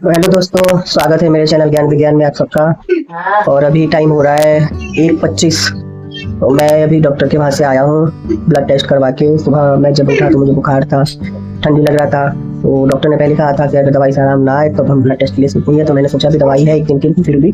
Hello दोस्तों, स्वागत है मेरे चैनल ज्ञान विज्ञान में आप सबका। और अभी टाइम हो रहा है 1:25। तो मैं अभी डॉक्टर के पास से आया हूँ ब्लड टेस्ट करवा के। सुबह मैं जब उठा तो मुझे बुखार था, ठंडी लग रहा था। तो डॉक्टर ने पहले कहा था कि अगर दवाई से आराम ना आए तो हम ब्लड टेस्ट के लिए सोचेंगे। तो मैंने सोचा भी दवाई है एक दिन की, फिर भी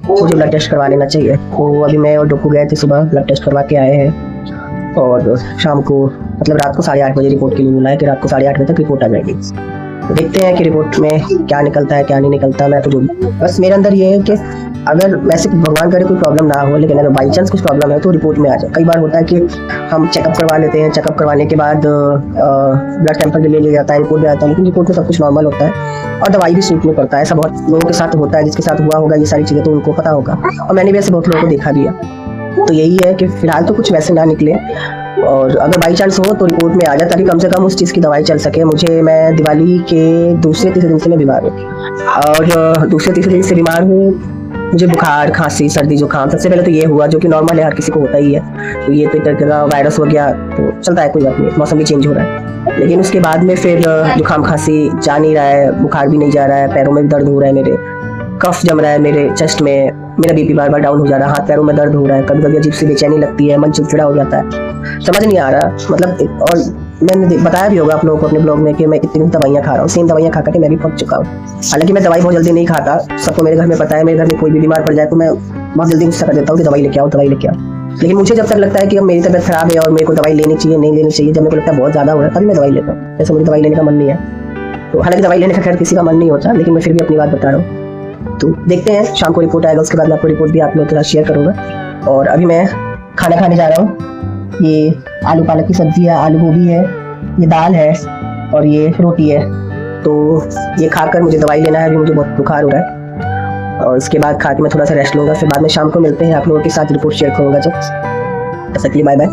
मुझे ब्लड टेस्ट करवा लेना चाहिए। तो अभी मैं और डॉक्टर गए थे, सुबह ब्लड टेस्ट करवा के आए हैं। और शाम को मतलब रात को 8:30 बजे रिपोर्ट के लिए मिला है कि रात को 8:30 बजे तक रिपोर्ट आ जाएगी। तो देखते हैं कि रिपोर्ट में क्या निकलता है क्या नहीं निकलता। मैं तो जो बस मेरे अंदर ये है कि अगर वैसे भगवान करे कोई प्रॉब्लम ना हो, लेकिन अगर बाई चांस कुछ प्रॉब्लम है तो रिपोर्ट में आ जाए। कई बार होता है कि हम चेकअप करवा लेते हैं, चेकअप करवाने के बाद ब्लड टेम्परेचर ले लिया जाता है, रिपोर्ट में आता है, लेकिन रिपोर्ट में सब कुछ नॉर्मल होता है और दवाई भी सूट नहीं करता है। ऐसा बहुत लोगों के साथ होता है, जिसके साथ हुआ होगा ये सारी चीज़ें तो उनको पता होगा, और मैंने भी ऐसे बहुत लोगों को देखा भी है। तो यही है कि फिलहाल तो कुछ वैसे ना निकले, और अगर बाई चांस हो तो रिपोर्ट में आ जाए, ताकि कम से कम उस चीज़ की दवाई चल सके। मैं दिवाली के दूसरे तीसरे दिन से मैं बीमार हूँ, और दूसरे तीसरे दिन से बीमार हूँ। मुझे बुखार, खांसी, सर्दी, जुकाम सबसे पहले तो ये हुआ, जो कि नॉर्मल है, हर किसी को होता ही है। तो ये तो एक तरह का वायरस हो गया, तो चलता है, कोई बात नहीं, मौसम भी चेंज हो रहा है। लेकिन उसके बाद में फिर जुकाम, खांसी जा नहीं रहा है, बुखार भी नहीं जा रहा है, पैरों में भी दर्द हो रहा है, मेरे कफ जम रहा है मेरे चेस्ट में, मेरा बीपी बार बार डाउन हो जा रहा है, हाथ पैरों में दर्द हो रहा है, कभी कभी अजीब सी बेचैनी लगती है, मन चिड़चिड़ा हो जाता है, समझ नहीं आ रहा मतलब। और मैंने बताया भी होगा आप लोगों को अपने ब्लॉग में कि मैं इतनी दवाइयाँ खा रहा हूँ, सेम दवाइयाँ खा करके मैं भी पक चुका हूँ। हालांकि मैं दवाई बहुत जल्दी नहीं खाता, सबको मेरे घर में पता है। मेरे घर में कोई भी बीमार पड़ जाए तो मैं बहुत जल्दी गुस्सा कर देता हूँ कि दवाई लेके आओ, दवाई लेके आओ। लेकिन मुझे जब तक लगता है कि अब मेरी तबीयत खराब है और मेरे को दवाई लेनी चाहिए, नहीं लेनी चाहिए, जब मेरे को लगता है बहुत ज्यादा हो रहा है, तभी मैं दवाई लेता हूँ। जैसे मुझे दवाई लेने का मन नहीं है, तो हालांकि दवाई लेने का खैर किसी का मन नहीं होता, लेकिन मैं फिर भी अपनी बात बता रहा हूँ। तो देखते हैं, शाम को रिपोर्ट आएगा, उसके बाद मैं आपको रिपोर्ट भी आप लोगों के साथ शेयर करूँगा। और अभी मैं खाना खाने जा रहा हूँ। ये आलू पालक की सब्जी है, आलू गोभी है, ये दाल है और ये रोटी है। तो ये खाकर मुझे दवाई लेना है, अभी मुझे बहुत बुखार हो रहा है। और उसके बाद खा के मैं थोड़ा सा रेस्ट लूँगा, फिर बाद में शाम को मिलते हैं, आप लोगों के साथ रिपोर्ट शेयर करूँगा। जब तब तक के लिए बाय बाय।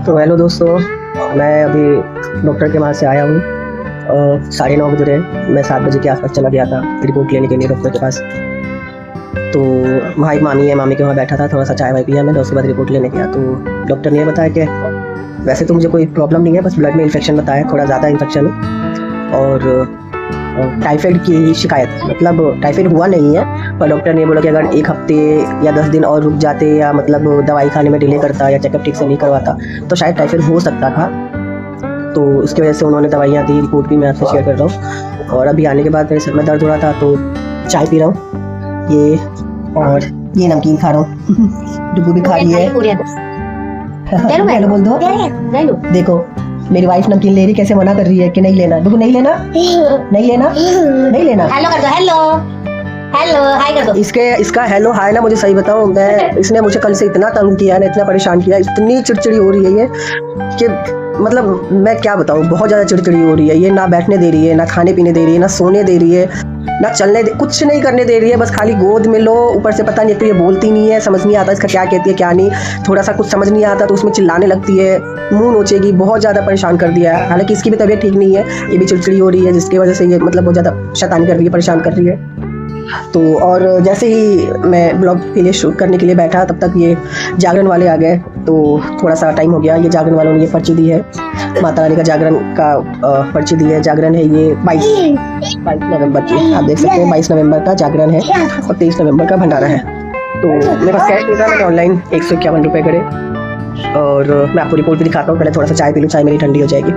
तो हेलो दोस्तों, मैं अभी डॉक्टर के वहाँ से आया हूँ। 9:30 बजे, मैं 7 बजे के आसपास चला गया था रिपोर्ट लेने के लिए डॉक्टर के पास। तो वहाँ एक मामी है, मामी के वहाँ बैठा था, थोड़ा सा चाय वाय पिया मैंने, उसके बाद रिपोर्ट लेने गया। तो डॉक्टर ने बताया कि वैसे तो मुझे कोई प्रॉब्लम नहीं है, बस ब्लड में इन्फेक्शन बताया, थोड़ा ज़्यादा इन्फेक्शन है, और टाइफाइड की शिकायत। मतलब टाइफाइड हुआ नहीं है, पर डॉक्टर ने बोला कि अगर 1 हफ्ते या 10 दिन और रुक जाते, या मतलब दवाई खाने में डिले करता, या चेकअप ठीक से नहीं करवाता, तो शायद टाइफाइड हो सकता था। तो उसकी वजह से उन्होंने दवाइयाँ दी, रिपोर्ट भी मैं आपसे शेयर कर रहा हूँ। और अभी आने के बाद मेरे सर में दर्द हो रहा था, तो चाय पी रहा हूँ ये, और ये नमकीन खा रहा हूँ, डुबू भी खा रही है। हेलो बोल दो। देखो मेरी वाइफ नमकीन ले रही, कैसे मना कर रही है कि नहीं लेना। डुबू नहीं लेना, नहीं लेना, नहीं लेना। हेलो कर दो, हेलो हेलो हाय कर दो। इसका हेलो हाय ना, मुझे सही बताऊं, मैं इसने मुझे कल से इतना तंग किया ना, इतना परेशान किया, इतनी चिड़चिड़ी हो रही है ये कि मतलब मैं क्या बताऊं, बहुत ज्यादा चिड़चिड़ी हो रही है ये। ना बैठने दे रही है, ना खाने पीने दे रही है, ना सोने दे रही है, ना चलने दे, कुछ नहीं करने दे रही है, बस खाली गोद में लो। ऊपर से पता नहीं, तो ये बोलती नहीं है, समझ नहीं आता इसका क्या कहती है क्या नहीं। थोड़ा सा कुछ समझ नहीं आता तो उसमें चिल्लाने लगती है, मुंह नोचेगी, बहुत ज़्यादा परेशान कर दिया है। हालांकि इसकी भी तबीयत ठीक नहीं है, ये भी चिड़चिड़ी हो रही है, जिसकी वजह से ये मतलब बहुत ज़्यादा शैतानी कर रही है, परेशान कर रही है। तो और जैसे ही मैं ब्लॉग के लिए शूट करने के लिए बैठा, तब तक ये जागरण वाले आ गए। तो थोड़ा सा टाइम हो गया। ये जागरण वालों ने ये पर्ची दी है, माता रानी का जागरण का पर्ची दी है। जागरण है ये 22 नवंबर की, आप देख सकते हैं 22 नवंबर का जागरण है, और 23 नवंबर का भंडारा है। तो मेरे पास कैश नहीं था, मैंने ऑनलाइन 151 रुपये करे। और मैं आपको रिपोर्ट भी दिखाता हूँ, पहले थोड़ा सा चाय पी लूँ, चाय मेरी ठंडी हो जाएगी।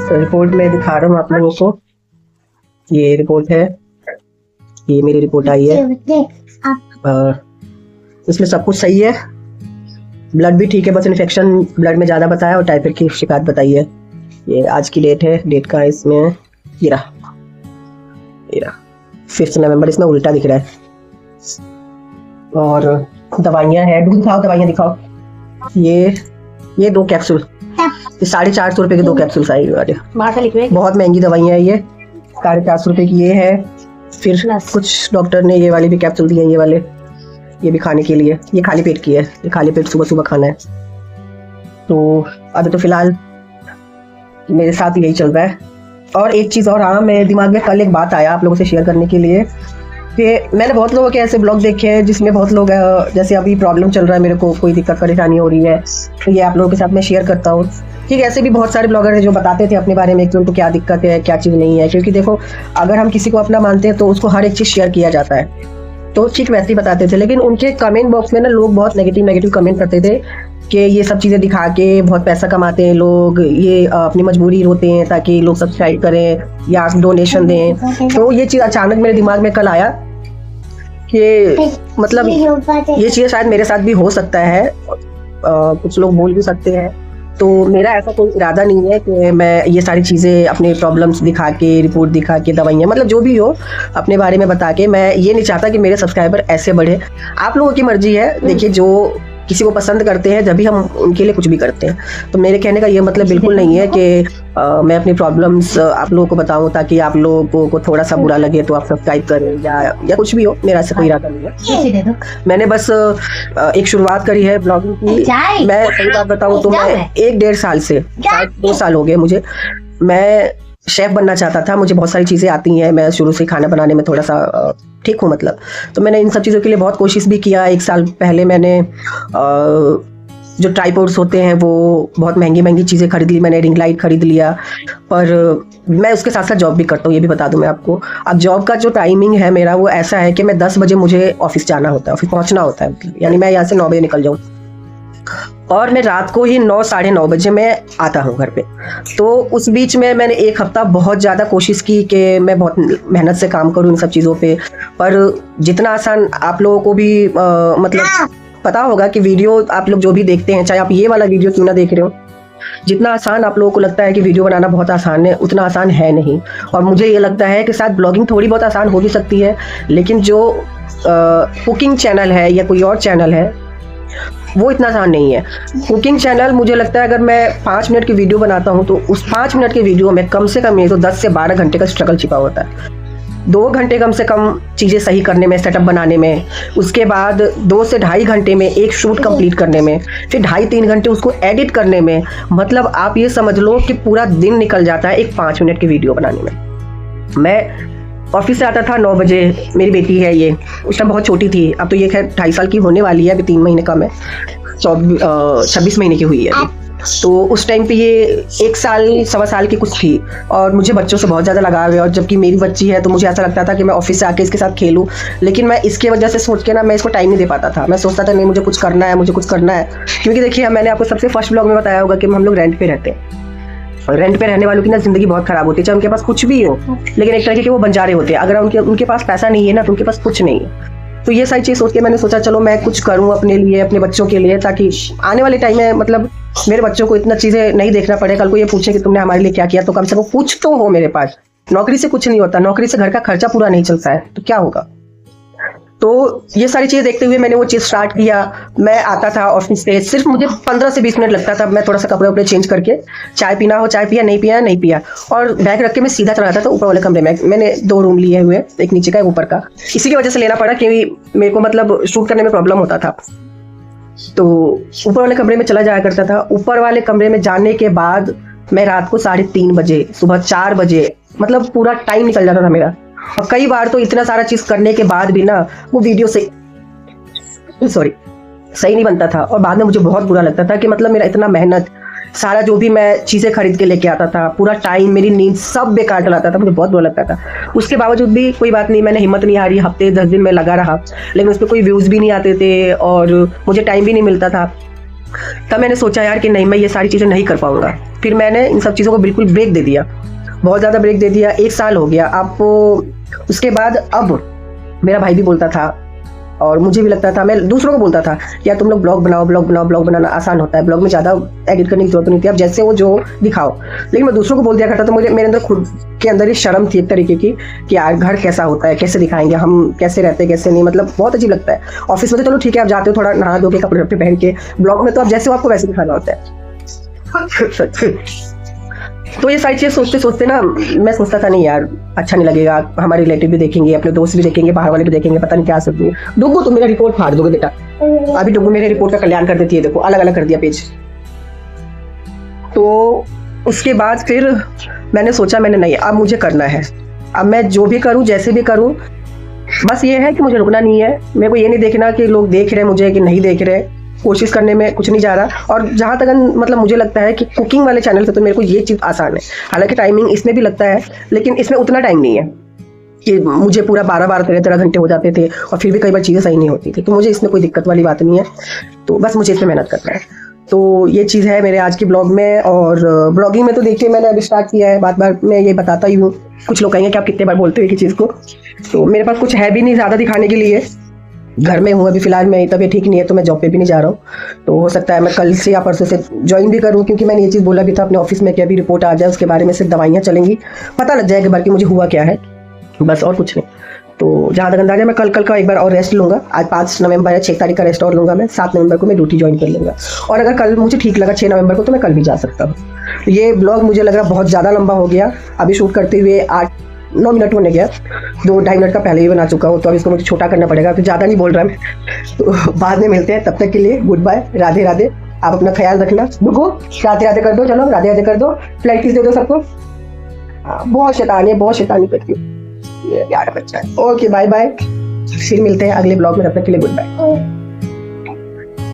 तो रिपोर्ट में दिखा रहा हूँ आप लोगों को, ये रिपोर्ट है, ये मेरी रिपोर्ट आई है। इसमें सब कुछ सही है, ब्लड भी ठीक है, बस इन्फेक्शन ब्लड में ज़्यादा बताया और टाइफाइड की शिकायत बताई है। ये आज की डेट है, डेट का इसमें ये रहा 5 नवंबर, इसमें उल्टा दिख रहा है। और दवाइयाँ हैं, दिखाओ दवाइयाँ दिखाओ। ये 2 कैप्सूल, ये 450 रुपये के 2 कैप्सूल आई हुए, बहुत महंगी दवाइयाँ है ये। 450 रुपये की ये है। फिर कुछ डॉक्टर ने ये वाले भी कैप्सूल दिए हैं, ये वाले, ये भी खाने के लिए। ये खाली पेट की है, ये खाली पेट सुबह सुबह खाना है। तो अभी तो फिलहाल मेरे साथ यही चल रहा है। और एक चीज़ और, हाँ मेरे दिमाग में कल एक बात आया आप लोगों से शेयर करने के लिए कि मैंने बहुत लोगों के ऐसे ब्लॉग देखे हैं जिसमें बहुत लोग जैसे अभी प्रॉब्लम चल रहा है, मेरे को कोई दिक्कत परेशानी हो रही है, तो ये आप लोगों के साथ मैं शेयर करता हूँ। ठीक, ऐसे भी बहुत सारे ब्लॉगर हैं जो बताते थे अपने बारे में कि उनको क्या दिक्कत है, क्या चीज़ नहीं है। क्योंकि देखो, अगर हम किसी को अपना मानते हैं तो उसको हर एक चीज़ शेयर किया जाता है, तो ठीक वैसे ही बताते थे। लेकिन उनके कमेंट बॉक्स में ना लोग बहुत नेगेटिव कमेंट करते थे कि ये सब चीज़ें दिखा के बहुत पैसा कमाते हैं लोग, ये अपनी मजबूरी रोते हैं ताकि लोग सब्सक्राइब करें या डोनेशन दें। तो ये चीज़ अचानक मेरे दिमाग में कल आया कि मतलब ये चीज़ शायद मेरे साथ भी हो सकता है, कुछ लोग बोल भी सकते हैं। तो मेरा ऐसा कोई इरादा नहीं है कि मैं ये सारी चीज़ें अपने प्रॉब्लम्स दिखा के, रिपोर्ट दिखा के, दवाइयाँ, मतलब जो भी हो अपने बारे में बता के, मैं ये नहीं चाहता कि मेरे सब्सक्राइबर ऐसे बढ़े। आप लोगों की मर्जी है, देखिए, जो किसी को पसंद करते हैं जब भी हम उनके लिए कुछ भी करते हैं। तो मेरे कहने का ये मतलब बिल्कुल नहीं है कि मैं अपनी प्रॉब्लम्स आप लोगों को बताऊं ताकि आप लोगों को थोड़ा सा बुरा लगे तो आप सब्सक्राइब करें या कुछ भी हो। मेरा ऐसा कोई इरादा नहीं है। मैंने बस एक शुरुआत करी है ब्लॉगिंग की। मैं सही बात बताऊं तो मैं 1-1.5 साल से, 2 साल हो गए मुझे, मैं शेफ बनना चाहता था। मुझे बहुत सारी चीज़ें आती हैं, मैं शुरू से खाना बनाने में थोड़ा सा ठीक हूँ मतलब। तो मैंने इन सब चीज़ों के लिए बहुत कोशिश भी किया। 1 साल पहले मैंने जो ट्राइपॉड्स होते हैं वो बहुत महंगी चीज़ें खरीद ली, मैंने रिंग लाइट खरीद लिया। पर मैं उसके साथ साथ जॉब भी करता हूँ, ये भी बता दूँ मैं आपको। अब जॉब का जो टाइमिंग है मेरा वो ऐसा है कि मैं 10 बजे मुझे ऑफिस जाना होता है, ऑफिस पहुँचना होता है, यानी मैं यहाँ से 9 बजे निकल जाऊँ और मैं रात को ही 9, साढ़े 9 बजे मैं आता हूँ घर पे। तो उस बीच में मैंने 1 हफ्ता बहुत ज़्यादा कोशिश की कि मैं बहुत मेहनत से काम करूँ इन सब चीज़ों पे। पर जितना आसान आप लोगों को भी मतलब पता होगा कि वीडियो आप लोग जो भी देखते हैं, चाहे आप ये वाला वीडियो क्यों ना देख रहे हो, जितना आसान आप लोगों को लगता है कि वीडियो बनाना बहुत आसान है, उतना आसान है नहीं। और मुझे ये लगता है कि शायद ब्लॉगिंग थोड़ी बहुत आसान हो भी सकती है, लेकिन जो कुकिंग चैनल है या कोई और चैनल है वो इतना आसान नहीं है। कुकिंग चैनल, मुझे लगता है अगर मैं 5 मिनट की वीडियो बनाता हूँ तो उस 5 मिनट की वीडियो में कम से कम नहीं तो 10 से 12 घंटे का स्ट्रगल छिपा होता है। 2 घंटे कम से कम चीज़ें सही करने में, सेटअप बनाने में, उसके बाद 2 से ढाई घंटे में एक शूट कंप्लीट करने में, फिर 2.5-3 घंटे उसको एडिट करने में। मतलब आप ये समझ लो कि पूरा दिन निकल जाता है एक 5 मिनट की वीडियो बनाने में। मैं ऑफिस से आता था 9 बजे, मेरी बेटी है ये, उस टाइम बहुत छोटी थी, अब तो ये खैर 2.5 साल की होने वाली है, अभी 3 महीने कम है, 26 महीने की हुई है अभी। तो उस टाइम पे ये 1 साल, 1.25 साल की कुछ थी और मुझे बच्चों से बहुत ज़्यादा लगाव है। और जबकि मेरी बच्ची है तो मुझे ऐसा लगता था कि मैं ऑफिस से आके इसके साथ खेलूं, लेकिन मैं इसके वजह से सोच के ना मैं इसको टाइम नहीं दे पाता था। मैं सोचता था नहीं, मुझे कुछ करना है, मुझे कुछ करना है। क्योंकि देखिए, मैंने आपको सबसे फर्स्ट ब्लॉग में बताया होगा कि हम लोग रेंट पे रहते हैं। रेंट पे रहने वालों की ना जिंदगी बहुत खराब होती है, चाहे उनके पास कुछ भी हो, लेकिन एक तरीके के वो बंजारे होते हैं। अगर उनके पास पैसा नहीं है ना तो उनके पास कुछ नहीं है। तो ये सारी चीज़ सोच के मैंने सोचा चलो मैं कुछ करूं अपने लिए, अपने बच्चों के लिए, ताकि आने वाले टाइम में मतलब मेरे बच्चों को इतना चीज़ें नहीं देखना पड़े। कल को ये पूछे कि तुमने हमारे लिए क्या किया, तो कम से कम कुछ तो हो मेरे पास। नौकरी से कुछ नहीं होता, नौकरी से घर का खर्चा पूरा नहीं चलता है, तो क्या होगा। तो ये सारी चीज़ें देखते हुए मैंने वो चीज़ स्टार्ट किया। मैं आता था ऑफिस से, सिर्फ मुझे 15 से 20 मिनट लगता था। मैं थोड़ा सा कपड़े वपड़े चेंज करके, चाय पीना हो चाय पिया, नहीं पिया, और बैग रख के मैं सीधा चला जाता था ऊपर वाले कमरे में। मैंने 2 रूम लिए हुए, एक नीचे का एक ऊपर का, इसी की वजह से लेना पड़ा क्योंकि मेरे को मतलब शूट करने में प्रॉब्लम होता था। तो ऊपर वाले कमरे में चला जाया करता था। ऊपर वाले कमरे में जाने के बाद मैं रात को 3:30 बजे, सुबह 4 बजे, मतलब पूरा टाइम निकल जाता था मेरा। और कई बार तो इतना सारा चीज करने के बाद भी ना वो वीडियो सही नहीं बनता था। और बाद में मुझे बहुत बुरा लगता था कि मतलब मेरा इतना मेहनत, सारा जो भी मैं चीज़ें खरीद के लेके आता था, पूरा टाइम, मेरी नींद सब बेकार चलाता था। मुझे बहुत बुरा लगता था। उसके बावजूद भी कोई बात नहीं, मैंने हिम्मत नहीं हारी, हफ्ते 10 दिन में लगा रहा, लेकिन उस पर कोई व्यूज़ भी नहीं आते थे और मुझे टाइम भी नहीं मिलता था। तब मैंने सोचा यार कि नहीं, मैं ये सारी चीज़ें नहीं कर पाऊंगा। फिर मैंने इन सब चीज़ों को बिल्कुल ब्रेक दे दिया, बहुत ज़्यादा ब्रेक दे दिया। 1 साल हो गया अब। उसके बाद अब मेरा भाई भी बोलता था और मुझे भी लगता था, मैं दूसरों को बोलता था यार तुम लोग ब्लॉग बनाओ। ब्लॉग बनाना आसान होता है, ब्लॉग में ज़्यादा एडिट करने की जरूरत नहीं थी, अब जैसे वो जो दिखाओ। लेकिन मैं दूसरों को बोल दिया करता था। मेरे अंदर खुद के अंदर ये शर्म थी एक तरीके की कि यार घर कैसा होता है, कैसे दिखाएंगे हम, कैसे रहते हैं कैसे नहीं, मतलब बहुत अजीब लगता है। ऑफिस में तो चलो ठीक है, आप जाते हो थोड़ा नहा धो के कपड़े वपड़े पहन के, ब्लॉग में तो आप जैसे हो आपको वैसे दिखाना होता है। तो ये सारी चीज़ सोचते सोचते ना मैं सोचता था नहीं यार अच्छा नहीं लगेगा, हमारे रिलेटिव भी देखेंगे, अपने दोस्त भी देखेंगे, बाहर वाले भी देखेंगे, पता नहीं क्या सब। डुग्गू तुम मेरा रिपोर्ट फाड़ दोगे बेटा। अभी डुग्गू मेरे रिपोर्ट का कल्याण कर देती है, देखो अलग अलग कर दिया पेज। तो उसके बाद फिर मैंने सोचा, मैंने नहीं, अब मुझे करना है। अब मैं जो भी करूँ, जैसे भी करूँ, बस ये है कि मुझे रुकना नहीं है, मेरे को ये नहीं देखना कि लोग देख रहे हैं मुझे कि नहीं देख रहे, कोशिश करने में कुछ नहीं जा रहा। और जहाँ तक मतलब मुझे लगता है कि कुकिंग वाले चैनल से तो मेरे को ये चीज़ आसान है। हालांकि टाइमिंग इसमें भी लगता है, लेकिन इसमें उतना टाइम नहीं है कि मुझे पूरा 12-12 13-13 घंटे हो जाते थे और फिर भी कई बार चीज़ें सही नहीं होती थी। तो मुझे इसमें कोई दिक्कत वाली बात नहीं है, तो बस मुझे इसमें मेहनत करना है। तो ये चीज़ है मेरे आज की ब्लॉग में। और ब्लॉगिंग में तो देखिए मैंने अभी स्टार्ट किया है, बार बार मैं ये बताता ही हूँ। कुछ लोग कहेंगे कि आप कितने बार बोलते हो एक ही चीज़ को, तो मेरे पास कुछ है भी नहीं ज़्यादा दिखाने के लिए। घर में हूँ अभी फ़िलहाल, मैं तबीयत ठीक नहीं है तो मैं जॉब पे भी नहीं जा रहा हूँ। तो हो सकता है मैं कल से या परसों से ज्वाइन भी करूँ, क्योंकि मैंने ये चीज़ बोला भी था अपने ऑफिस में कि अभी रिपोर्ट आ जाए, उसके बारे में सिर्फ दवाइयाँ चलेंगी, पता लग जाएगा बाकी मुझे हुआ क्या है, बस और कुछ नहीं। तो जहाँ तक अंदाजा मैं कल का एक बार और रेस्ट लूँगा। आज 5 नवंबर है, 6 तारीख का रेस्ट और लूँगा मैं। 7 नवंबर को मैं ड्यूटी ज्वाइन कर लूँगा, और अगर कल मुझे ठीक लगा 6 नवंबर को तो मैं कल भी जा सकता हूँ। तो ये ब्लॉग मुझे लग रहा बहुत ज़्यादा लंबा हो गया, अभी शूट करते हुए 8-9 मिनट होने गया, 2-2.5 मिनट का पहले ही बना चुका हूँ। तो अब इसको मुझे छोटा करना पड़ेगा, तो ज़्यादा नहीं बोल रहा मैं। तो बाद में मिलते हैं, तब तक के लिए गुड बाय, राधे राधे। आप अपना ख्याल रखना। रुको, राधे राधे कर दो, चलो राधे राधे कर दो, फ्लाइट किस दे दो सबको। बहुत शैतानी है, बहुत शैतानी करती हूँ, ये प्यारा बच्चा है। ओके बाय बाय, फिर मिलते हैं अगले ब्लॉग में, तब तक के लिए गुड बाय।